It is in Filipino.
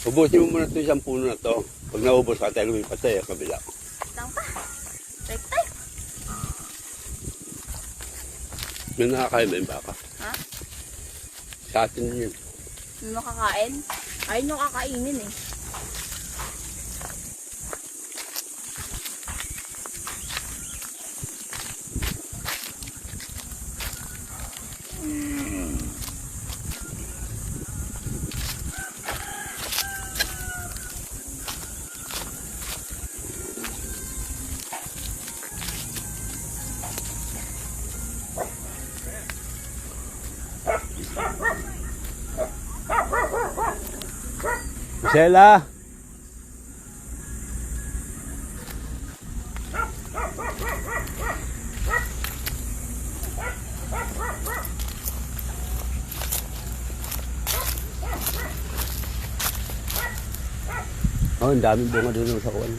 Ubusin mo muna ito isang puno na to. Pag naubos ka tayo lumipat tayo kabila. Lang pa. Tay. May nakakain ba yung baka? Ha? Sa atin yun. May makakain? Ay, nung kakainin eh. Sela! Oh, ang daming bunga doon sa kuwan.